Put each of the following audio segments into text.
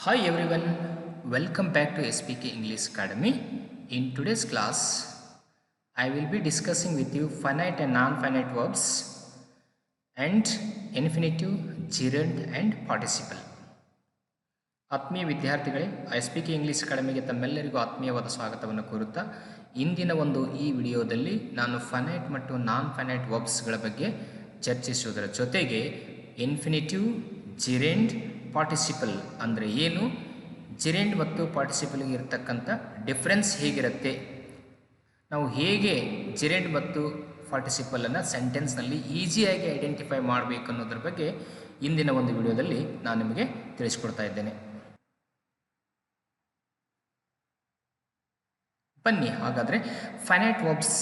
Hi everyone, welcome back to SPK English Academy. In today's class, I will be discussing with you finite and non-finite verbs and infinitive, gerund and participle. ಆತ್ಮೀಯ ವಿದ್ಯಾರ್ಥಿಗಳೇ, SPK English ಅಕಾಡೆಮಿಗೆ ತಮ್ಮೆಲ್ಲರಿಗೂ ಆತ್ಮೀಯವಾದ ಸ್ವಾಗತವನ್ನು ಕೋರುತ್ತಾ ಇಂದಿನ ಈ ವಿಡಿಯೋದಲ್ಲಿ ನಾನು finite ಮತ್ತು ನಾನ್ ಫೈನೈಟ್ ವರ್ಬ್ಸ್ಗಳ ಬಗ್ಗೆ ಚರ್ಚಿಸುವುದರ ಜೊತೆಗೆ ಇನ್ಫಿನಿಟಿವ್, ಜಿರೆಂಡ್, ಪಾರ್ಟಿಸಿಪಲ್ ಅಂದರೆ ಏನು, ಜಿರೆಂಡ್ ಮತ್ತು ಪಾರ್ಟಿಸಿಪಲ್ಗೆ ಇರತಕ್ಕಂಥ ಡಿಫ್ರೆನ್ಸ್ ಹೇಗಿರುತ್ತೆ, ನಾವು ಹೇಗೆ ಜಿರೆಂಡ್ ಮತ್ತು ಪಾರ್ಟಿಸಿಪಲನ್ನು ಸೆಂಟೆನ್ಸ್ನಲ್ಲಿ ಈಸಿಯಾಗಿ ಐಡೆಂಟಿಫೈ ಮಾಡಬೇಕು ಅನ್ನೋದ್ರ ಬಗ್ಗೆ ಇಂದಿನ ವಿಡಿಯೋದಲ್ಲಿ ನಾನು ನಿಮಗೆ ತಿಳಿಸ್ಕೊಡ್ತಾ ಇದ್ದೇನೆ. ಬನ್ನಿ ಹಾಗಾದರೆ ಫೈನೈಟ್ ವರ್ಬ್ಸ್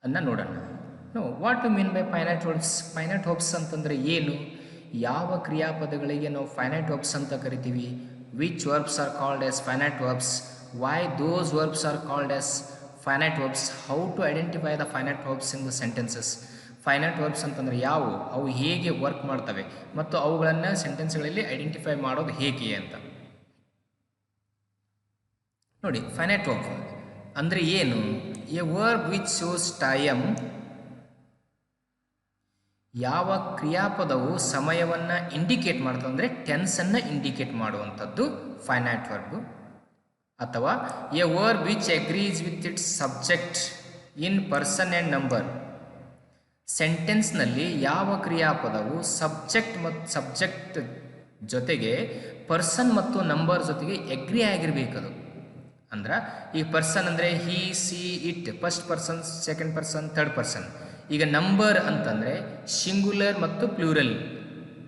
ಅನ್ನು ನೋಡೋಣ. What to mean by finite verbs? Finite verbs ಅಂತಂದರೆ ಏನು, ಯಾವ ಕ್ರಿಯಾಪದಗಳಿಗೆ ನಾವು ಫೈನೈಟ್ ವರ್ಬ್ಸ್ ಅಂತ ಕರಿತೀವಿ, which verbs are called as finite verbs, why those verbs are called as finite verbs, how to identify the finite verbs in the sentences. Finite verbs ಅಂತಂದರೆ ಯಾವುವು, ಅವು ಹೇಗೆ ವರ್ಕ್ ಮಾಡ್ತವೆ ಮತ್ತು ಅವುಗಳನ್ನು ಸೆಂಟೆನ್ಸ್ಗಳಲ್ಲಿ ಐಡೆಂಟಿಫೈ ಮಾಡೋದು ಹೇಗೆ ಅಂತ ನೋಡಿ. ಫೈನೈಟ್ ವರ್ಬ್ ಅಂದರೆ ಏನು? A verb which shows time, ಯಾವ ಕ್ರಿಯಾಪದವು ಸಮಯವನ್ನು ಇಂಡಿಕೇಟ್ ಮಾಡ್ತದೆ ಅಂದರೆ ಟೆನ್ಸನ್ನು ಇಂಡಿಕೇಟ್ ಮಾಡುವಂಥದ್ದು ಫೈನೈಟ್ ವರ್ಬ್. ಅಥವಾ a verb which agrees with its subject in person and number. ಸೆಂಟೆನ್ಸ್ನಲ್ಲಿ ಯಾವ ಕ್ರಿಯಾಪದವು ಸಬ್ಜೆಕ್ಟ್ ಜೊತೆಗೆ ಪರ್ಸನ್ ಮತ್ತು ನಂಬರ್ ಜೊತೆಗೆ ಎಗ್ರಿ ಆಗಿರಬೇಕದು. ಅಂದ್ರೆ ಈ ಪರ್ಸನ್ ಅಂದರೆ he, she, it, first person, second person, third person. ಈಗ ನಂಬರ್ ಅಂತಂದರೆ ಸಿಂಗುಲರ್ ಮತ್ತು ಪ್ಲೂರಲ್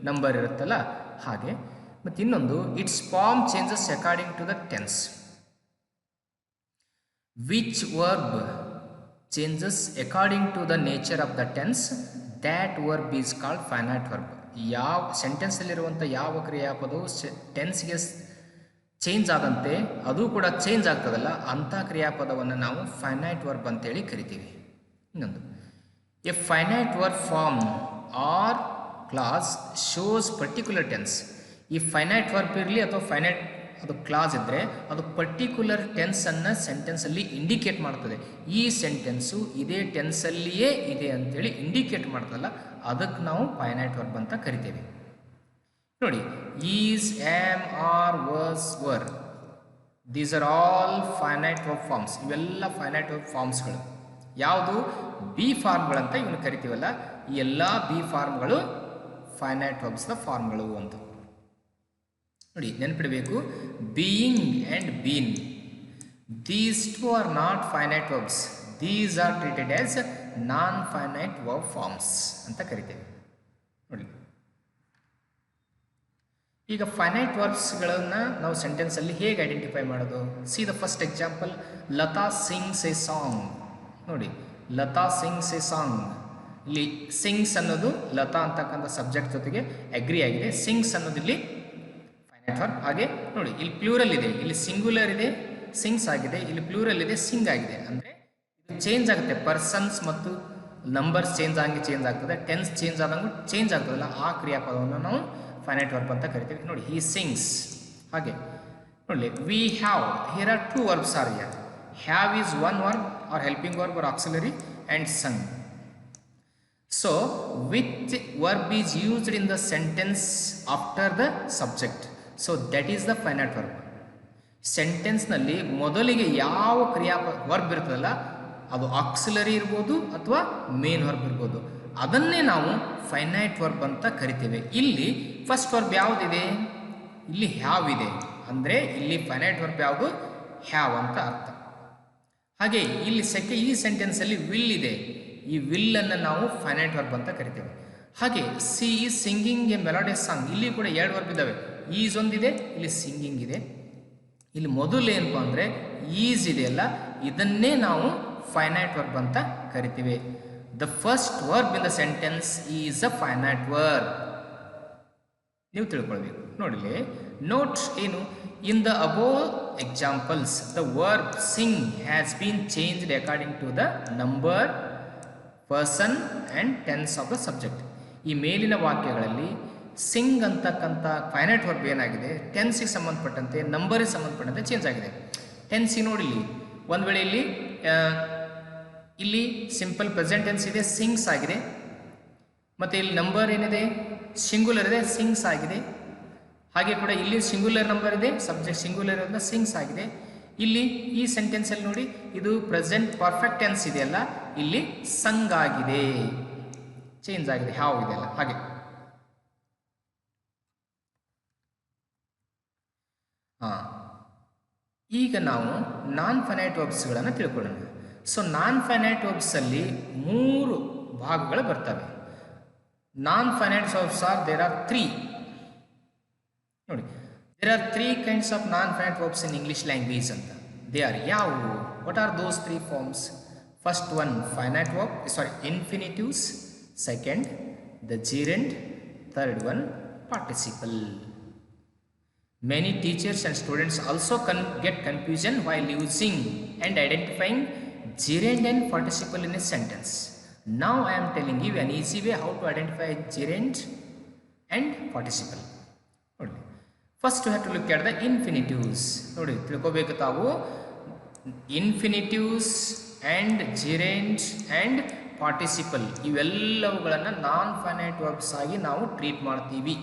ನಂಬರ್ ಇರುತ್ತಲ್ಲ ಹಾಗೆ. ಮತ್ತು ಇನ್ನೊಂದು, its form changes according to the tense. Which verb changes according to the nature of the tense, that verb is called finite verb. ಯಾವ ಸೆಂಟೆನ್ಸಲ್ಲಿರುವಂಥ ಯಾವ ಕ್ರಿಯಾಪದವು ಟೆನ್ಸ್ಗೆ ಚೇಂಜ್ ಆದಂತೆ ಅದು ಕೂಡ ಚೇಂಜ್ ಆಗ್ತದಲ್ಲ ಅಂಥ ಕ್ರಿಯಾಪದವನ್ನು ನಾವು ಫೈನೈಟ್ ವರ್ಬ್ ಅಂತೇಳಿ ಕರಿತೀವಿ. ಇನ್ನೊಂದು, a finite verb form or class shows particular tense. ಈ ಫೈನೈಟ್ ವರ್ಬ್ ಇರಲಿ ಅಥವಾ ಫೈನೈಟ್ ಅದು ಕ್ಲಾಸ್ ಇದ್ದರೆ ಅದು ಪರ್ಟಿಕ್ಯುಲರ್ ಟೆನ್ಸನ್ನು ಸೆಂಟೆನ್ಸಲ್ಲಿ ಇಂಡಿಕೇಟ್ ಮಾಡ್ತದೆ. ಈ ಸೆಂಟೆನ್ಸು ಇದೇ ಟೆನ್ಸಲ್ಲಿಯೇ ಇದೆ ಅಂತೇಳಿ ಇಂಡಿಕೇಟ್ ಮಾಡ್ತದಲ್ಲ ಅದಕ್ಕೆ ನಾವು ಫೈನೈಟ್ ವರ್ಬ್ ಅಂತ ಕರಿತೇವೆ. ನೋಡಿ, is, am, are, was, were, these are all finite verb forms. ಇವೆಲ್ಲ ಫೈನೈಟ್ ವರ್ಬ್ ಫಾರ್ಮ್ಸ್ಗಳು. ಯಾವುದು? ಬಿ ಫಾರ್ಮ್ಗಳಂತ ಇವನು ಕರಿತೀವಲ್ಲ, ಈ ಎಲ್ಲ ಬಿ ಫಾರ್ಮ್ಗಳು ಫೈನೈಟ್ ವರ್ಬ್ಸ್ನ ಫಾರ್ಮ್ಗಳು ಅಂತ ನೋಡಿ. ನೆನಪಿಡಬೇಕು, being and been, these two are not finite verbs, these are treated as non finite verb forms ಅಂತ ಕರಿತೇವೆ ನೋಡಿ. ಈಗ ಫೈನೈಟ್ ವರ್ಬ್ಸ್ಗಳನ್ನು ನಾವು ಸೆಂಟೆನ್ಸಲ್ಲಿ ಹೇಗೆ ಐಡೆಂಟಿಫೈ ಮಾಡೋದು? See the first example, Lata sings a song. ನೋಡಿ, ಲತಾ ಸಿಂಗ್ಸ್ ಎ ಸಾಂಗ್. ಇಲ್ಲಿ ಸಿಂಗ್ಸ್ ಅನ್ನೋದು ಲತಾ ಅಂತಕ್ಕಂಥ ಸಬ್ಜೆಕ್ಟ್ ಜೊತೆಗೆ ಅಗ್ರಿ ಆಗಿದೆ. ಸಿಂಗ್ಸ್ ಅನ್ನೋದು ಇಲ್ಲಿ ಫೈನೈಟ್ ವರ್ಬ್. ಹಾಗೆ ನೋಡಿ, ಇಲ್ಲಿ ಪ್ಲೂರಲ್ ಇದೆ, ಇಲ್ಲಿ ಸಿಂಗುಲರ್ ಇದೆ, ಸಿಂಗ್ಸ್ ಆಗಿದೆ, ಇಲ್ಲಿ ಪ್ಲೂರಲ್ ಇದೆ, ಸಿಂಗ್ ಆಗಿದೆ. ಅಂದರೆ ಇದು ಚೇಂಜ್ ಆಗುತ್ತೆ, ಪರ್ಸನ್ಸ್ ಮತ್ತು ನಂಬರ್ಸ್ ಚೇಂಜ್ ಆಗಿ ಚೇಂಜ್ ಆಗ್ತದೆ, ಟೆನ್ಸ್ ಚೇಂಜ್ ಆದಂಗೂ ಚೇಂಜ್ ಆಗ್ತದಲ್ಲ ಆ ಕ್ರಿಯಾಪದವನ್ನು ನಾವು ಫೈನೈಟ್ ವರ್ಬ್ ಅಂತ ಕರಿತೀವಿ ನೋಡಿ. He sings. ಹಾಗೆ ನೋಡಿ, we have, here are two verbs are here. Have is one verb or helping verb or auxiliary and sung. So which verb is used in the sentence after the subject, so that is the finite verb. ಸೆಂಟೆನ್ಸ್ನಲ್ಲಿ ಮೊದಲಿಗೆ ಯಾವ verb ಇರ್ತದಲ್ಲ ಅದು auxiliary ಇರ್ಬೋದು ಅಥವಾ main verb ಇರ್ಬೋದು, ಅದನ್ನೇ ನಾವು ಫೈನೈಟ್ ವರ್ಬ್ ಅಂತ ಕರಿತೇವೆ. ಇಲ್ಲಿ ಫಸ್ಟ್ ವರ್ಬ್ ಯಾವುದಿದೆ? ಇಲ್ಲಿ ಹ್ಯಾವ್ ಇದೆ. ಅಂದರೆ ಇಲ್ಲಿ ಫೈನೈಟ್ ವರ್ಬ್ ಯಾವುದು? ಹ್ಯಾವ್ ಅಂತ ಅರ್ಥ. ಹಾಗೆ ಇಲ್ಲಿ ಈ ಸೆಂಟೆನ್ಸಲ್ಲಿ ವಿಲ್ ಇದೆ. ಈ ವಿಲ್ಲನ್ನು ನಾವು ಫೈನೈಟ್ ವರ್ಬ್ ಅಂತ ಕರಿತೇವೆ. ಹಾಗೆ C is singing A melodious song. ಇಲ್ಲಿ ಕೂಡ ಎರಡು ವರ್ಬ್ ಇದ್ದಾವೆ, ಈಸ್ ಒಂದಿದೆ, ಇಲ್ಲಿ ಸಿಂಗಿಂಗ್ ಇದೆ. ಇಲ್ಲಿ ಮೊದಲು ಏನಪ್ಪ ಅಂದರೆ ಈಸ್ ಇದೆಯಲ್ಲ ಇದನ್ನೇ ನಾವು ಫೈನೈಟ್ ವರ್ಬ್ ಅಂತ ಕರಿತೀವಿ. The first verb in the sentence is a finite verb. ನೀವು ತಿಳ್ಕೊಳ್ಬೇಕು. ನೋಡಿಲಿ, ನೋಟ್ ಏನು? In the above examples the verb sing has been changed according to the number, person and tense of the subject. ಈ ಮೇಲಿನ ವಾಕ್ಯಗಳಲ್ಲಿ ಸಿಂಗ್ ಅಂತಕ್ಕಂಥ finite verb ಏನಾಗಿದೆ ಟೆನ್ಸಿಗೆ ಸಂಬಂಧಪಟ್ಟಂತೆ ನಂಬರಿಗೆ ಸಂಬಂಧಪಟ್ಟಂತೆ ಚೇಂಜ್ ಆಗಿದೆ. ಟೆನ್ಸಿಗೆ ನೋಡಿ ಇಲ್ಲಿ ಒಂದು ವೇಳೆ ಇಲ್ಲಿ ಸಿಂಪಲ್ ಪ್ರೆಸೆಂಟ್ ಟೆನ್ಸ್ ಇದೆ ಸಿಂಗ್ಸ್ ಆಗಿದೆ, ಮತ್ತು ಇಲ್ಲಿ ನಂಬರ್ ಏನಿದೆ ಸಿಂಗುಲರ್ ಇದೆ ಸಿಂಗ್ಸ್ ಆಗಿದೆ. ಹಾಗೆ ಕೂಡ ಇಲ್ಲಿ ಸಿಂಗುಲರ್ ನಂಬರ್ ಇದೆ ಸಬ್ಜೆಕ್ಟ್ ಸಿಂಗುಲರ್ ಅಂತ ಸಿಂಗ್ಸ್ ಆಗಿದೆ. ಇಲ್ಲಿ ಈ ಸೆಂಟೆನ್ಸಲ್ಲಿ ನೋಡಿ ಇದು ಪ್ರೆಸೆಂಟ್ ಪರ್ಫೆಕ್ಟ್ ಟೆನ್ಸ್ ಇದೆಯಲ್ಲ ಇಲ್ಲಿ ಸಂಗ್ ಆಗಿದೆ, ಚೇಂಜ್ ಆಗಿದೆ ಹ್ಯಾವ್ ಇದೆಯಲ್ಲ ಹಾಗೆ. ಈಗ ನಾವು ನಾನ್ ಫೈನೈಟ್ ವರ್ಬ್ಸ್ಗಳನ್ನು ತಿಳ್ಕೊಳ್ಳೋಣ. ಸೊ ನಾನ್ ಫೈನೈಟ್ ವರ್ಬ್ಸಲ್ಲಿ 3 ಭಾಗಗಳು ಬರ್ತವೆ. Non finite verbs are there are 3 ನೋಡಿ. There are 3 kinds of non finite verbs in English language ಅಂತ. ದೇ ಆರ್ ಯಾವುವು? What are those 3 forms? First one finite verb, infinitives. Second the gerund. Third one participle. Many teachers and students also get confusion while using and identifying gerund and participle in a sentence. Now I am telling you an easy way how to identify gerund and participle. First you have to look at the infinitives. ನೋಡಿ ತಿಳ್ಕೋಬೇಕು ತಾವು ಇನ್ಫಿನಿಟಿವ್ಸ್ and gerund and participle ಇವೆಲ್ಲವುಗಳನ್ನು ನಾನ್ finite verbs ಆಗಿ ನಾವು treat ಮಾಡ್ತೀವಿ.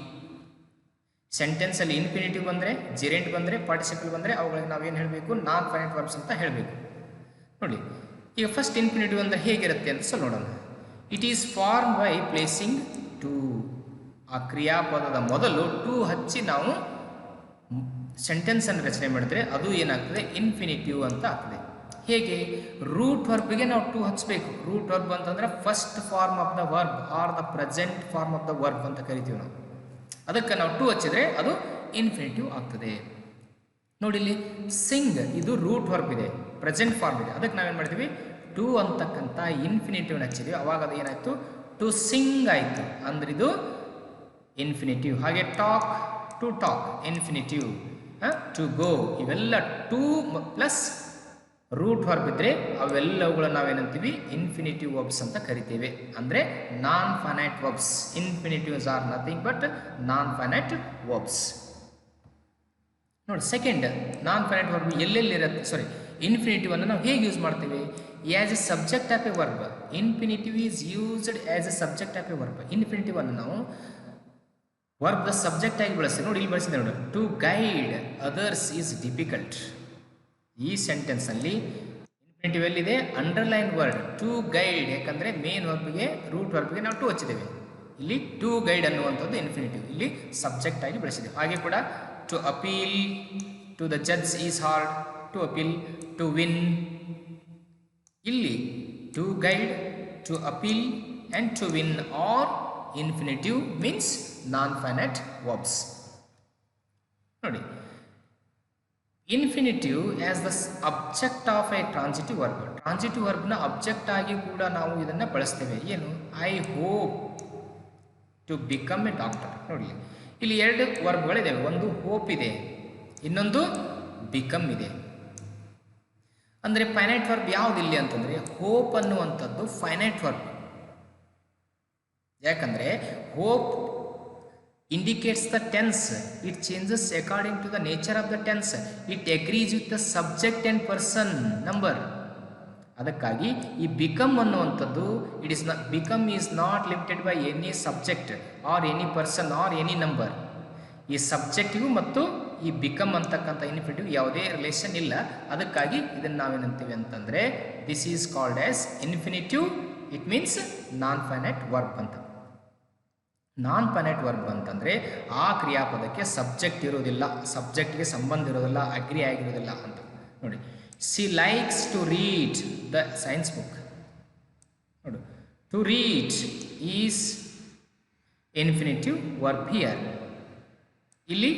ಸೆಂಟೆನ್ಸಲ್ಲಿ infinitive ಬಂದರೆ gerund ಬಂದರೆ participle ಬಂದರೆ ಅವುಗಳಿಗೆ ನಾವೇನು ಹೇಳಬೇಕು ನಾನ್ ಫೈನೈಟ್ ವರ್ಬ್ಸ್ ಅಂತ ಹೇಳಬೇಕು. ನೋಡಿ ಈಗ ಫಸ್ಟ್ ಇನ್ಫಿನಿಟಿವ್ ಅಂದರೆ ಹೇಗಿರುತ್ತೆ ಅಂತ ಸ್ವಲ್ಪ ನೋಡೋಣ. It is form by placing to. ಆ ಕ್ರಿಯಾಪದದ ಮೊದಲು ಟು ಹಚ್ಚಿ ನಾವು ಸೆಂಟೆನ್ಸನ್ನು ರಚನೆ ಮಾಡಿದ್ರೆ ಅದು ಏನಾಗ್ತದೆ ಇನ್ಫಿನಿಟಿವ್ ಅಂತ ಆಗ್ತದೆ. ಹೇಗೆ? ರೂಟ್ ವರ್ಬ್ಗೆ ನಾವು ಟು ಹಚ್ಚಬೇಕು. ರೂಟ್ ವರ್ಬ್ ಅಂತಂದರೆ first form of the verb or the present form of the verb ಅಂತ ಕರಿತೀವಿ ನಾವು. ಅದಕ್ಕೆ ನಾವು ಟು ಹಚ್ಚಿದ್ರೆ ಅದು ಇನ್ಫಿನಿಟಿವ್ ಆಗ್ತದೆ. ನೋಡಿ ಇಲ್ಲಿ ಸಿಂಗ್ ಇದು ರೂಟ್ ವರ್ಬ್ ಇದೆ, ಪ್ರೆಸೆಂಟ್ ಫಾರ್ಮ್ ಇದೆ. ಅದಕ್ಕೆ ನಾವೇನು ಮಾಡ್ತೀವಿ ಟು ಅಂತಕ್ಕಂಥ ಇನ್ಫಿನಿಟಿವ್ನ ಹಚ್ಚಿದ್ವಿ, ಅವಾಗ ಅದು ಏನಾಯಿತು ಟು ಸಿಂಗ್ ಆಯಿತು, ಅಂದ್ರೆ ಇದು ಇನ್ಫಿನಿಟಿವ್. ಹಾಗೆ talk to talk infinitive. To go ಇವೆಲ್ಲ ಟು ಪ್ಲಸ್ ರೂಟ್ ವರ್ಬ್ ಇದ್ದರೆ ಅವೆಲ್ಲವುಗಳನ್ನು ನಾವೇನಂತೀವಿ ಇನ್ಫಿನಿಟಿವ್ ವರ್ಬ್ಸ್ ಅಂತ ಕರಿತೇವೆ. ಅಂದರೆ non finite verbs. Infinitives are nothing but non finite verbs. ನೋಡಿ ಸೆಕೆಂಡ್ ನಾನ್ ಫೈನೈಟ್ ವರ್ಬ್ ಎಲ್ಲೆಲ್ಲಿರುತ್ತೆ ಇನ್ಫಿನಿಟಿವ್ ಅನ್ನು ನಾವು ಹೇಗೆ ಯೂಸ್ ಮಾಡ್ತೀವಿ? As a subject of a verb. Infinitive is used as a subject of a verb. Infinitive ಅನ್ನು ನಾವು verb the subject ಆಗಿ ಬಳಸ್ತೀವಿ. ನೋಡಿ ಇಲ್ಲಿ ಬಳಸಿದೆ ನೋಡಿ, to guide others is difficult. ಈ ಸೆಂಟೆನ್ಸಲ್ಲಿ ಇನ್ಫಿನಿಟಿವ್ ಎಲ್ಲಿದೆ? Underline word to guide. ಯಾಕಂದರೆ ಮೇನ್ ವರ್ಬ್ಗೆ ರೂಟ್ ವರ್ಬ್ಗೆ ನಾವು ಟು ಹಚ್ಚಿದ್ದೇವೆ. ಇಲ್ಲಿ ಟು ಗೈಡ್ ಅನ್ನುವಂಥದ್ದು ಇನ್ಫಿನಿಟಿವ್, ಇಲ್ಲಿ ಸಬ್ಜೆಕ್ಟ್ ಆಗಿ ಬಳಸಿದ್ದೇವೆ. ಹಾಗೆ ಕೂಡ to appeal to the judge is hard. To appeal to win. ಇಲ್ಲಿ to guide to appeal and to win are infinitive means non finite verbs. ನೋಡಿ infinitive as the object of a transitive verb. Transitive ವರ್ಬ್ನ object ಆಗಿ ಕೂಡ ನಾವು ಇದನ್ನು ಬಳಸ್ತೇವೆ. ಏನು? I hope to become a doctor. ನೋಡಿ ಇಲ್ಲಿ 2 ವರ್ಬ್ಗಳಿದ್ದಾವೆ, ಒಂದು ಹೋಪ್ ಇದೆ, ಇನ್ನೊಂದು ಬಿಕಮ್ ಇದೆ. ಅಂದರೆ ಫೈನೈಟ್ ವರ್ಬ್ ಯಾವುದಿಲ್ಲ ಅಂತಂದರೆ ಹೋಪ್ ಅನ್ನುವಂಥದ್ದು ಫೈನೈಟ್ ವರ್ಬ್. ಯಾಕಂದರೆ hope indicates the tense. It changes according to the nature of the tense. It agrees with the subject and person number. ಅದಕ್ಕಾಗಿ ಈ ಬಿಕಮ್ ಅನ್ನುವಂಥದ್ದು become is not limited by any subject R any person or any number. ಈ subjective ಮತ್ತು ಈ become ಅಂತಕ್ಕಂಥ infinitive ಯಾವುದೇ relation ಇಲ್ಲ. ಅದಕ್ಕಾಗಿ ಇದನ್ನು ನಾವೇನಂತೀವಿ ಅಂತಂದರೆ this is called as infinitive. It means non finite verb ಅಂತ. ನಾನ್ ಫೈನೈಟ್ ವರ್ಬ್ ಅಂತಂದರೆ ಆ ಕ್ರಿಯಾಪದಕ್ಕೆ ಸಬ್ಜೆಕ್ಟ್ ಇರೋದಿಲ್ಲ, ಸಬ್ಜೆಕ್ಟ್ಗೆ ಸಂಬಂಧ ಇರೋದಿಲ್ಲ, ಅಗ್ರಿ ಆಗಿರೋದಿಲ್ಲ ಅಂತ. ನೋಡಿ she likes to read the science book. ನೋಡು to read is infinitive verb here. ಇಲ್ಲಿ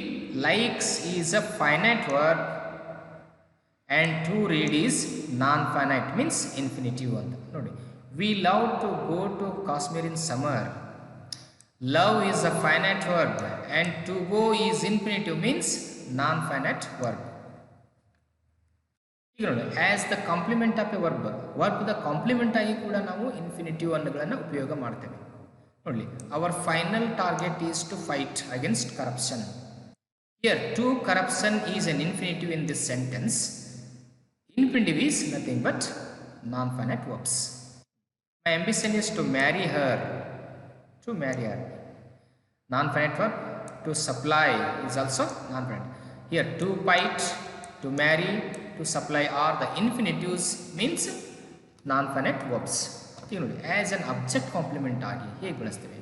likes is a finite verb and to read is non finite means infinitive ಅಂತ. ನೋಡಿ we love to go to Kashmir in summer. Love is a finite verb and to go is infinitive means non-finite verb. ಈಗ ನೋಡಿ as the complement of a verb. Verb the complement ಆಗಿ ಕೂಡ ನಾವು infinitive ಅನ್ನುಗಳನ್ನು ಉಪಯೋಗ ಮಾಡ್ತೇವೆ. ನೋಡಿ, our final target is to fight against corruption. Here, to corruption is an infinitive in this sentence. Infinitive is nothing but non-finite verbs. My ambition is to marry her. To marry her. Non-finite verb. To supply is also non-finite. Here, to fight, to marry, to supply are the infinitives, means non-finite verbs. ಈಗ ನೋಡಿ, as an object compliment ಆಗಿ ಹೇಗೆ ಬಳಸ್ತೇವೆ?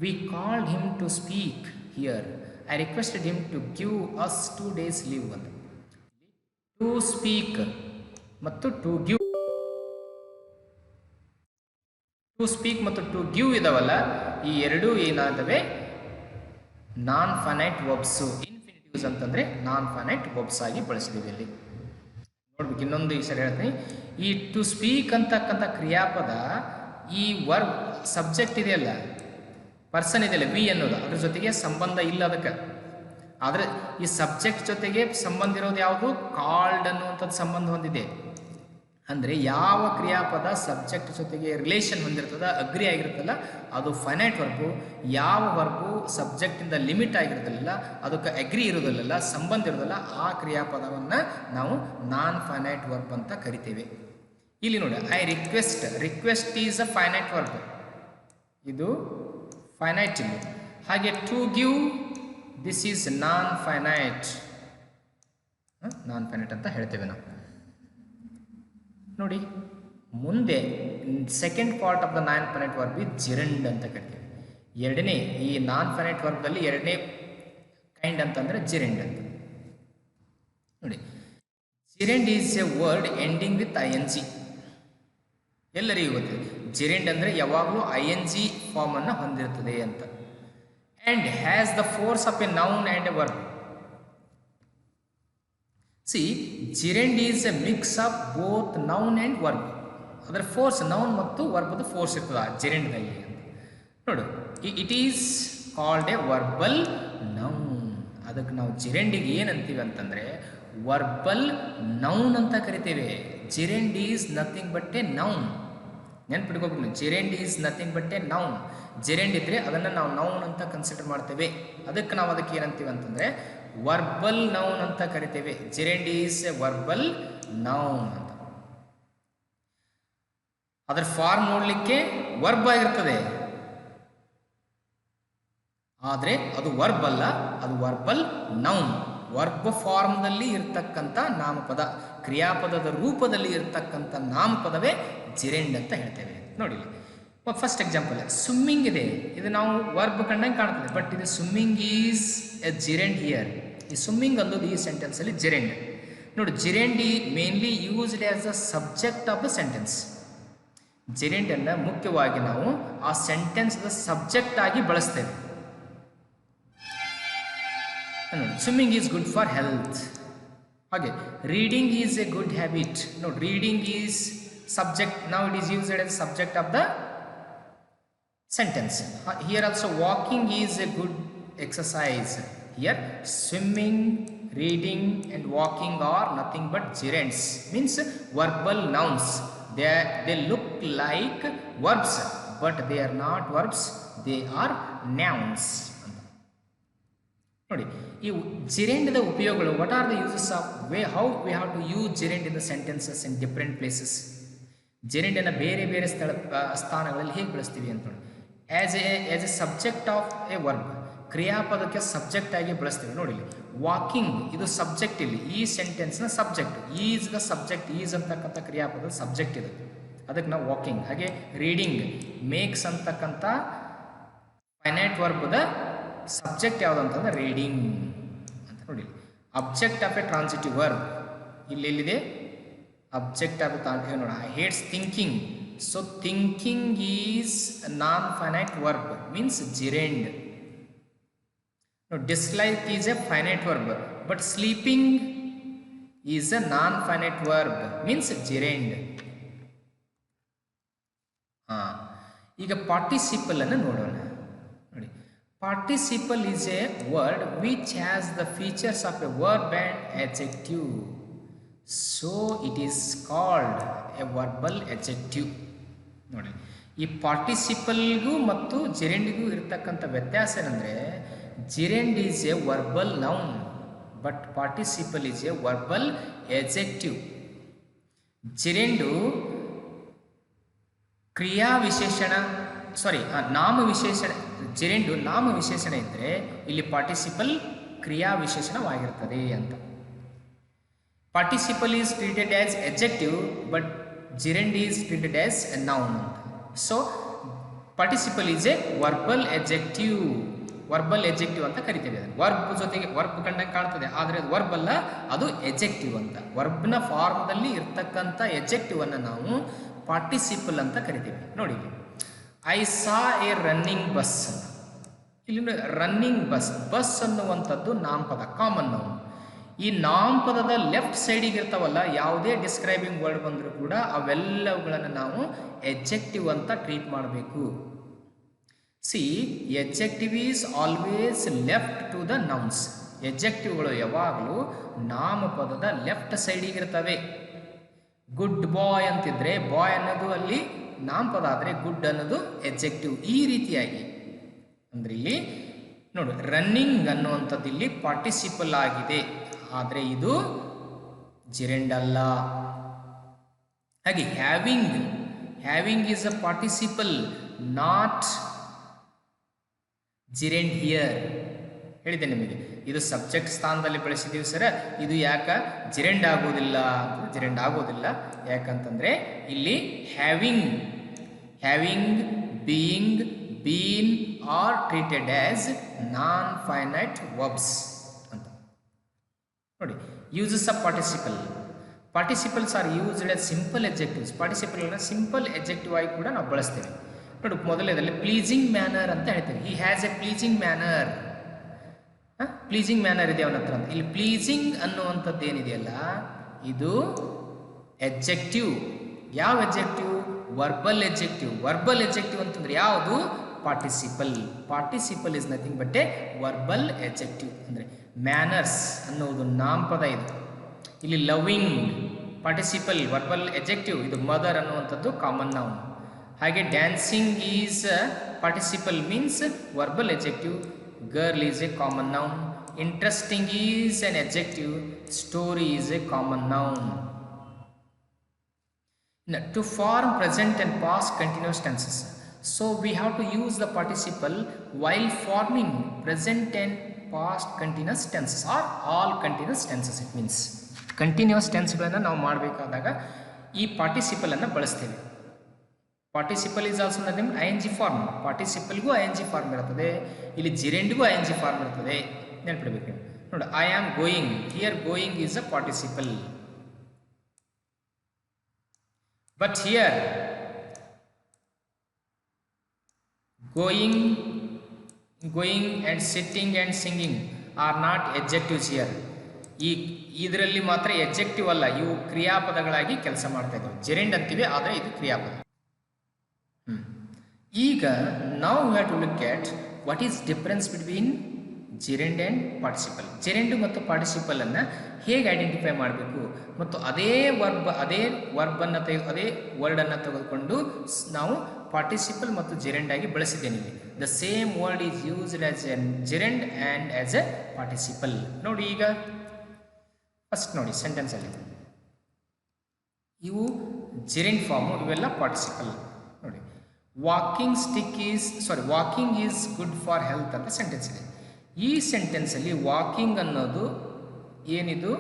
We called him to speak here. I requested him to give us 2 days leave ಅಂತ. To speak ಮತ್ತು to give, to speak ಮತ್ತು to give ಇದಾವಲ್ಲ, ಈ ಎರಡೂ ಏನಾದವೆ ನಾನ್ ಫೈನೈಟ್ ವರ್ಬ್ಸು. ಇನ್ಫಿನಿಟಿವ್ಸ್ ಅಂತಂದರೆ ನಾನ್ ಫೈನೈಟ್ ವರ್ಬ್ಸ್ ಆಗಿ ಬಳಸಿದ್ದೀವಿ ಇಲ್ಲಿ. ನೋಡ್ಬೇಕು, ಇನ್ನೊಂದು ಈ ಸರಿ ಹೇಳ್ತೀನಿ. ಈ ಟು ಸ್ಪೀಕ್ ಅಂತಕ್ಕಂಥ ಕ್ರಿಯಾಪದ ಈ ವರ್ಬ್ ಸಬ್ಜೆಕ್ಟ್ ಇದೆಯಲ್ಲ, ಪರ್ಸನ್ ಇದೆಯಲ್ಲ, ವಿ ಅನ್ನೋದು, ಅದ್ರ ಜೊತೆಗೆ ಸಂಬಂಧ ಇಲ್ಲ ಅದಕ್ಕೆ. ಆದರೆ ಈ ಸಬ್ಜೆಕ್ಟ್ ಜೊತೆಗೆ ಸಂಬಂಧ ಇರೋದು ಯಾವುದು? ಕಾಲ್ಡ್ ಅನ್ನುವಂಥದ್ದು ಸಂಬಂಧ ಹೊಂದಿದೆ. ಅಂದರೆ ಯಾವ ಕ್ರಿಯಾಪದ ಸಬ್ಜೆಕ್ಟ್ ಜೊತೆಗೆ ರಿಲೇಷನ್ ಹೊಂದಿರ್ತದ, ಅಗ್ರಿ ಆಗಿರುತ್ತಲ್ಲ, ಅದು ಫೈನೈಟ್ ವರ್ಬು. ಯಾವ ವರ್ಬು ಸಬ್ಜೆಕ್ಟಿಂದ ಲಿಮಿಟ್ ಆಗಿರೋದಿಲ್ಲ, ಅದಕ್ಕೆ ಅಗ್ರಿ ಇರೋದಿಲ್ಲ, ಸಂಬಂಧ ಇರೋದಿಲ್ಲ, ಆ ಕ್ರಿಯಾಪದವನ್ನು ನಾವು ನಾನ್ ಫೈನೈಟ್ ವರ್ಬ್ ಅಂತ ಕರಿತೇವೆ. ಇಲ್ಲಿ ನೋಡಿ, I request, request is a finite verb, ಇದು ಫೈನೈಟ್ ಇಲ್ಲಿ. ಹಾಗೆ to give, this is non finite, non finite ಅಂತ ಹೇಳ್ತೇವೆ ನಾವು. ನೋಡಿ, ಮುಂದೆ second part of the non finite verb is gerund ಅಂತ ಕರಿತೀವಿ. ಎರಡನೇ, ಈ ನಾನ್ ಫೈನೈಟ್ ವರ್ಬ್ದಲ್ಲಿ ಎರಡನೇ ಕೈಂಡ್ ಅಂತಂದರೆ ಜಿರೆಂಡ್ ಅಂತ. ನೋಡಿ, gerund is a word ending with ING. ಎಲ್ಲರಿಗೂ ಗೊತ್ತಿದೆ, ಜಿರೆಂಡ್ ಅಂದರೆ ಯಾವಾಗಲೂ ING ಫಾರ್ಮನ್ನು ಹೊಂದಿರುತ್ತದೆ ಅಂತ. And has the force of a noun and a verb. See, gerund is a mix of both noun and verb. ಅದರ ಫೋರ್ಸ್, ನೌನ್ ಮತ್ತು ವರ್ಬದ ಫೋರ್ಸ್ ಇರ್ತದೆ ಆ ಜಿರೆಂಡ್ನಲ್ಲಿ ಅಂತ. ನೋಡು, it is called a verbal noun. ಅದಕ್ಕೆ ನಾವು ಜಿರೆಂಡಿಗೆ ಏನಂತೀವಿ ಅಂತಂದರೆ ವರ್ಬಲ್ ನೌನ್ ಅಂತ ಕರಿತೇವೆ. Gerund is nothing but a noun. ನೆನ್ಪಿಟ್ಕೋಬೇಕು, gerund is nothing but a noun. Gerund ಇದ್ದರೆ ಅದನ್ನು ನಾವು ನೌನ್ ಅಂತ ಕನ್ಸಿಡರ್ ಮಾಡ್ತೇವೆ. ಅದಕ್ಕೆ ನಾವು ಅದಕ್ಕೆ ಏನಂತೀವಿ ಅಂತಂದರೆ ವರ್ಬಲ್ ನೌನ್ ಅಂತ ಕರಿತೇವೆ. Gerund is a verbal noun ಅಂತ. ಅದರ ಫಾರ್ಮ್ ನೋಡಲಿಕ್ಕೆ ವರ್ಬ್ ಆಗಿರ್ತದೆ, ಆದರೆ ಅದು ವರ್ಬ್ ಅಲ್ಲ, ಅದು ವರ್ಬಲ್ ನೌನ್. ವರ್ಬ್ ಫಾರ್ಮ್ದಲ್ಲಿ ಇರ್ತಕ್ಕಂಥ ನಾಮಪದ, ಕ್ರಿಯಾಪದದ ರೂಪದಲ್ಲಿ ಇರ್ತಕ್ಕಂಥ ನಾಮಪದವೇ ಜಿರೆಂಡ್ ಅಂತ ಹೇಳ್ತೇವೆ. ನೋಡಿ, ಫಸ್ಟ್ ಎಕ್ಸಾಂಪಲ್ ಸ್ವಿಮ್ಮಿಂಗ್ ಇದೆ. ಇದು ನಾವು ವರ್ಬ್ ಕಂಡಂಗೆ ಕಾಣ್ತದೆ, ಬಟ್ ಇದು swimming is a gerund here. ಈ ಸ್ವಿಮ್ಮಿಂಗ್ ಅನ್ನೋದು ಈ ಸೆಂಟೆನ್ಸಲ್ಲಿ ಜಿರೆಂಡ್. ನೋಡಿ, gerund is mainly used as a subject of the sentence. ಜಿರೆಂಡನ್ನು ಮುಖ್ಯವಾಗಿ ನಾವು ಆ ಸೆಂಟೆನ್ಸ್ದ ಸಬ್ಜೆಕ್ಟ್ ಆಗಿ ಬಳಸ್ತೇವೆ. ನೋಡಿ, swimming is good for health. ಹಾಗೆ reading is a good habit. ನೋಡಿ, reading is subject, now it is used as subject of the sentence. Here also walking is a good exercise. Here swimming, reading and walking are nothing but gerunds, means verbal nouns. They look like verbs, but they are not verbs, they are nouns. ನೋಡಿ, ಈ ಜಿರೆಂಡ್ದ ಉಪಯೋಗಗಳು, what are the uses of how we have to use gerund in the sentences in different places. ಜಿರೆಂಡನ್ನು ಬೇರೆ ಬೇರೆ ಸ್ಥಾನಗಳಲ್ಲಿ ಹೇಗೆ ಬಳಸ್ತೀವಿ ಅಂತ ನೋಡಿ. As a subject of a verb, ಕ್ರಿಯಾಪದಕ್ಕೆ ಸಬ್ಜೆಕ್ಟ್ ಆಗಿ ಬಳಸ್ತೀವಿ. ನೋಡಿ, ವಾಕಿಂಗ್ ಇದು ಸಬ್ಜೆಕ್ಟ್, ಇಲ್ಲಿ ಈ ಸೆಂಟೆನ್ಸ್ನ subject is the subject. Is ಅಂತಕ್ಕಂಥ ಕ್ರಿಯಾಪದ ಸಬ್ಜೆಕ್ಟ್ ಇದೆ, ಅದಕ್ಕೆ ನಾವು ವಾಕಿಂಗ್. ಹಾಗೆ ರೀಡಿಂಗ್, ಮೇಕ್ಸ್ ಅಂತಕ್ಕಂಥ ಫೈನೈಟ್ ವರ್ಬದ ಸಬ್ಜೆಕ್ಟ್ ಯಾವುದು ಅಂತಂದ್ರೆ ರೀಡಿಂಗ್ ಅಂತ. ನೋಡಿ, object of a transitive verb ಇಲ್ಲೆಲ್ಲಿದೆ, ಅಬ್ಜೆಕ್ಟ್ ಆಫ್ ಎ ನೋಡಿ, I hates thinking. So thinking is non finite verb, means gerund. Dislike is a finite verb, but sleeping is a non finite verb, means gerund. ಈಗ participle ಅನ್ನು ನೋಡೋಣ. ನೋಡಿ, participle is a word which has the features of a verb and adjective, so it is called a verbal adjective. ನೋಡಿ, ಈ ಪಾರ್ಟಿಸಿಪಲ್ಗೂ ಮತ್ತು ಜಿರೆಂಡಿಗೂ ಇರತಕ್ಕಂಥ ವ್ಯತ್ಯಾಸ ಏನಂದರೆ gerund is a verbal noun but participle is a verbal adjective. Gerund ಕ್ರಿಯಾವಿಶೇಷಣ ನಾಮವಿಶೇಷಣ, gerund ನಾಮವಿಶೇಷಣ ಇದ್ದರೆ ಇಲ್ಲಿ ಪಾರ್ಟಿಸಿಪಲ್ ಕ್ರಿಯಾವಿಶೇಷಣವಾಗಿರ್ತದೆ ಅಂತ. Participle is treated as adjective but gerund is treated as a noun ಅಂತ. So participle is a verbal adjective ಅಂತ ಕರಿತೀವಿ. ಅದನ್ನು ವರ್ಬ್ ಜೊತೆಗೆ ವರ್ಬ್ ಕಂಡಂಗೆ ಕಾಣ್ತದೆ, ಆದರೆ ಅದು ವರ್ಬ್ ಅಲ್ಲ, ಅದು ಎಜೆಕ್ಟಿವ್ ಅಂತ. ವರ್ಬ್ನ ಫಾರ್ಮ್ದಲ್ಲಿ ಇರ್ತಕ್ಕಂಥ ಎಜೆಕ್ಟಿವ್ ಅನ್ನು ನಾವು ಪಾರ್ಟಿಸಿಪಲ್ ಅಂತ ಕರಿತೀವಿ. ನೋಡಿ, I saw A running bus. ಇಲ್ಲಿ ರನ್ನಿಂಗ್ ಬಸ್ ಅನ್ನುವಂಥದ್ದು ನಾಮಪದ, ಕಾಮನ್ ನೌನ್. ಈ ನಾಮಪದದ ಲೆಫ್ಟ್ ಸೈಡಿಗೆ ಇರ್ತಾವಲ್ಲ, ಯಾವುದೇ ಡಿಸ್ಕ್ರೈಬಿಂಗ್ ವರ್ಡ್ ಬಂದರೂ ಕೂಡ ಅವೆಲ್ಲವುಗಳನ್ನು ನಾವು ಎಜೆಕ್ಟಿವ್ ಅಂತ ಟ್ರೀಟ್ ಮಾಡಬೇಕು. See, adjective is always left to the nouns. ಎಜೆಕ್ಟಿವ್ಗಳು ಯಾವಾಗಲೂ ನಾಮಪದದ ಲೆಫ್ಟ್ ಸೈಡಿಗೆ ಇರ್ತವೆ. ಗುಡ್ ಬಾಯ್ ಅಂತಿದ್ರೆ ಬಾಯ್ ಅನ್ನೋದು ಅಲ್ಲಿ ನಾಮಪದ, ಆದರೆ ಗುಡ್ ಅನ್ನೋದು ಎಜೆಕ್ಟಿವ್. ಈ ರೀತಿಯಾಗಿ ಅಂದರೆ ಇಲ್ಲಿ ನೋಡು, ರನ್ನಿಂಗ್ ಅನ್ನುವಂಥದ್ದು ಇಲ್ಲಿ ಪಾರ್ಟಿಸಿಪಲ್ ಆಗಿದೆ, ಆದರೆ ಇದು ಜಿರೆಂಡ್ ಅಲ್ಲ. ಹಾಗೆ having is a participle, not gerund here. ಹೇಳಿದೆ ನಿಮಗೆ, ಇದು ಸಬ್ಜೆಕ್ಟ್ ಸ್ಥಾನದಲ್ಲಿ ಬಳಸಿದ್ದೀವಿ ಸರ್, ಇದು ಯಾಕೆ ಜಿರೆಂಡ್ ಆಗೋದಿಲ್ಲ? ಜಿರೆಂಡ್ ಆಗೋದಿಲ್ಲ ಯಾಕಂತಂದರೆ ಇಲ್ಲಿ having, being, been are treated as non finite verbs ಅಂತ. ನೋಡಿ, uses of participles are used as simple adjectives. ಪಾರ್ಟಿಸಿಪಲ್ನ ಸಿಂಪಲ್ ಎಜೆಕ್ಟಿವ್ ಆಗಿ ಕೂಡ ನಾವು ಬಳಸ್ತೇವೆ. ನೋಡಿ, ಮೊದಲನೇದಲ್ಲಿ ಪ್ಲೀಸಿಂಗ್ ಮ್ಯಾನರ್ ಅಂತ ಹೇಳ್ತೇವೆ. He has A pleasing manner. Pleasing manner ಇದೆ ಅವನ ಹತ್ರ ಅಂತ. ಇಲ್ಲಿ ಪ್ಲೀಸಿಂಗ್ ಅನ್ನುವಂಥದ್ದು ಏನಿದೆಯಲ್ಲ, ಇದು ಎಜೆಕ್ಟಿವ್. ಯಾವ ಎಜೆಕ್ಟಿವ್? ವರ್ಬಲ್ ಎಜೆಕ್ಟಿವ್ ಅಂತಂದ್ರೆ ಯಾವುದು? Participle is nothing but A verbal ಎಜೆಕ್ಟಿವ್. ಅಂದರೆ ಮ್ಯಾನರ್ಸ್ ಅನ್ನುವುದು ನಾಮಪದ ಇದು. ಇಲ್ಲಿ ಲವಿಂಗ್ ಪಾರ್ಟಿಸಿಪಲ್ ವರ್ಬಲ್ ಎಜೆಕ್ಟಿವ್, ಇದು ಮದರ್ ಅನ್ನುವಂಥದ್ದು ಕಾಮನ್ ನೌನ್. ಹಾಗೆ dancing is participle means verbal ಎಜೆಕ್ಟಿವ್, girl is A common noun. Interesting is N ಎಜೆಕ್ಟಿವ್, story is A common noun. To form present and past continuous tenses, so we have to use the participle while forming present and past continuous tenses or all continuous tenses. It means continuous tenseಗಳನ್ನು ನಾವು ಮಾಡಬೇಕಾದಾಗ ಈ participle ಅನ್ನು ಬಳಸ್ತೇವೆ. Participle is also nothing ING form. ಪಾರ್ಟಿಸಿಪಲ್ಗೂ ING form ಇರ್ತದೆ, ಇಲ್ಲಿ ಜಿರೆಂಡ್ಗೂ ING ಫಾರ್ಮ್ ಇರ್ತದೆ. ನೆನಪಿಡಬೇಕು ನೋಡಿ. I am going, here going is a participle. But here, going and sitting and singing are not adjectives here. ಇದರಲ್ಲಿ ಮಾತ್ರ ಎಜೆಕ್ಟಿವ್ ಅಲ್ಲ, ಇವು ಕ್ರಿಯಾಪದಗಳಾಗಿ ಕೆಲಸ ಮಾಡ್ತಾ ಇದ್ದಾವೆ. ಜಿರೆಂಡ್ ಅಂತೀವಿ, ಆದರೆ ಇದು ಕ್ರಿಯಾಪದ. ಈಗ ನಾವು have to look at what is difference between gerund and participle. Gerund ಮತ್ತು ಪಾರ್ಟಿಸಿಪಲ್ ಅನ್ನು ಹೇಗೆ ಐಡೆಂಟಿಫೈ ಮಾಡಬೇಕು, ಮತ್ತು ಅದೇ ವರ್ಬನ್ನು ಅದೇ ವರ್ಡನ್ನು ತೆಗೆದುಕೊಂಡು ನಾವು ಪಾರ್ಟಿಸಿಪಲ್ ಮತ್ತು ಜಿರೆಂಡ್ ಆಗಿ ಬಳಸಿದ್ದೇನೆ. ಇಲ್ಲಿ the same word is used as a gerund and as a participle. ನೋಡಿ, ಈಗ ಫಸ್ಟ್ ನೋಡಿ ಸೆಂಟೆನ್ಸಲ್ಲಿ ಇವು ಜಿರೆಂಡ್ ಫಾರ್ಮು, ಇವೆಲ್ಲ ಪಾರ್ಟಿಸಿಪಲ್. ನೋಡಿ, walking is good for health ಅಂತ ಸೆಂಟೆನ್ಸ್ ಇದೆ. ಈ ಸೆಂಟೆನ್ಸಲ್ಲಿ ವಾಕಿಂಗ್ ಅನ್ನೋದು ಏನಿದು?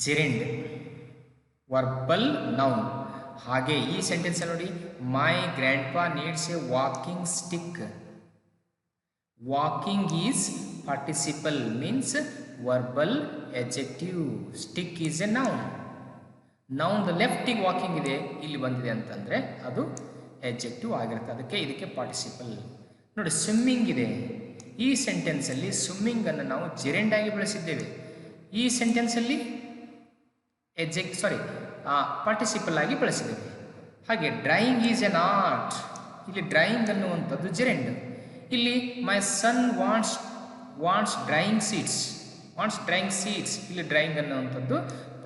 Gerund, verbal noun. ಹಾಗೆ ಈ ಸೆಂಟೆನ್ಸ್ ನೋಡಿ, my grandpa needs a walking stick. Walking is participle means verbal adjective. Stick is a noun. Noun ಲೆಫ್ಟಿಗೆ ವಾಕಿಂಗ್ ಇದೆ, ಇಲ್ಲಿ ಬಂದಿದೆ ಅಂತಂದರೆ ಅದು ಎಜೆಕ್ಟಿವ್ ಆಗಿರುತ್ತೆ, ಅದಕ್ಕೆ ಇದಕ್ಕೆ ಪಾರ್ಟಿಸಿಪಲ್. ನೋಡಿ, ಸ್ವಿಮ್ಮಿಂಗ್ ಇದೆ. ಈ ಸೆಂಟೆನ್ಸಲ್ಲಿ ಸ್ವಿಮ್ಮಿಂಗನ್ನು ನಾವು ಜಿರೆಂಡ್ ಆಗಿ ಬಳಸಿದ್ದೇವೆ. ಈ ಸೆಂಟೆನ್ಸಲ್ಲಿ ಪಾರ್ಟಿಸಿಪಲ್ ಆಗಿ ಬಳಸಿದ್ದೇವೆ. ಹಾಗೆ ಡ್ರಾಯಿಂಗ್ ಈಸ್ ಎನ್ ಆರ್ಟ್. ಇಲ್ಲಿ ಡ್ರಾಯಿಂಗ್ ಅನ್ನುವಂಥದ್ದು ಜಿರೆಂಡ್. ಇಲ್ಲಿ my son wants drawing sheets. ಇಲ್ಲಿ ಡ್ರಾಯಿಂಗ್ ಅನ್ನುವಂಥದ್ದು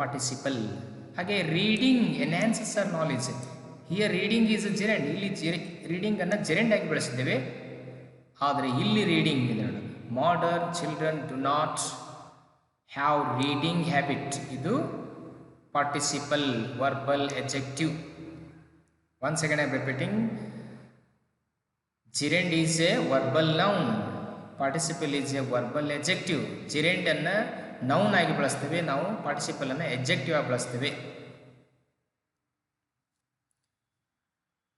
ಪಾರ್ಟಿಸಿಪಲ್. ಹಾಗೆ reading enhances our knowledge. Here reading is gerund, ಇಲ್ಲಿ ರೀಡಿಂಗನ್ನು ಜೆರೆಂಡ್ ಆಗಿ ಬಳಸಿದ್ದೇವೆ. ಆದರೆ ಇಲ್ಲಿ ರೀಡಿಂಗ್ ಇದೆ ನೋಡಿ, modern children do not have reading habit, ಇದು participle verbal adjective. Once again I am repeating, gerund is a verbal noun, participle is a verbal adjective. gerund ಅನ್ನು ನೌನ್ ಆಗಿ ಬಳಸ್ತೇವೆ, ನಾವು ಪಾರ್ಟಿಸಿಪಲ್ ಅನ್ನು ಎಡ್ಜೆಕ್ಟಿವ್ ಆಗಿ ಬಳಸ್ತೇವೆ.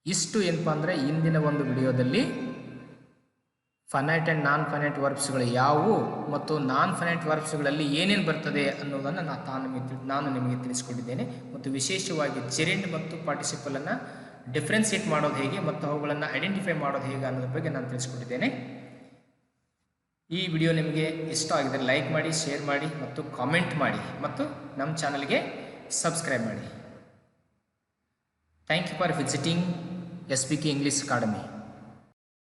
ಇಷ್ಟು ಏನಪ್ಪ ಅಂದರೆ ಇಂದಿನ ಒಂದು ವಿಡಿಯೋದಲ್ಲಿ ಫೈನೈಟ್ ಆ್ಯಂಡ್ ನಾನ್ ಫೈನೈಟ್ ವರ್ಬ್ಸ್ಗಳು ಯಾವುವು ಮತ್ತು ನಾನ್ ಫೈನೈಟ್ ವರ್ಬ್ಸ್ಗಳಲ್ಲಿ ಏನೇನು ಬರ್ತದೆ ಅನ್ನೋದನ್ನು ನಾನು ನಿಮಗೆ ತಿಳಿಸ್ಕೊಟ್ಟಿದ್ದೇನೆ. ಮತ್ತು ವಿಶೇಷವಾಗಿ ಜೆರೆಂಡ್ ಮತ್ತು ಪಾರ್ಟಿಸಿಪಲನ್ನು ಡಿಫ್ರೆನ್ಸಿಯೇಟ್ ಮಾಡೋದು ಹೇಗೆ ಮತ್ತು ಅವುಗಳನ್ನು ಐಡೆಂಟಿಫೈ ಮಾಡೋದು ಹೇಗೆ ಅನ್ನೋದ್ರ ಬಗ್ಗೆ ನಾನು ತಿಳಿಸ್ಕೊಟ್ಟಿದ್ದೇನೆ. ಈ ವಿಡಿಯೋ ನಿಮಗೆ ಇಷ್ಟ ಆಗಿದರೆ ಲೈಕ್ ಮಾಡಿ, ಶೇರ್ ಮಾಡಿ ಮತ್ತು ಕಾಮೆಂಟ್ ಮಾಡಿ ಮತ್ತು ನಮ್ಮ ಚಾನಲ್ಗೆ ಸಬ್ಸ್ಕ್ರೈಬ್ ಮಾಡಿ. Thank you for visiting SBK English Academy.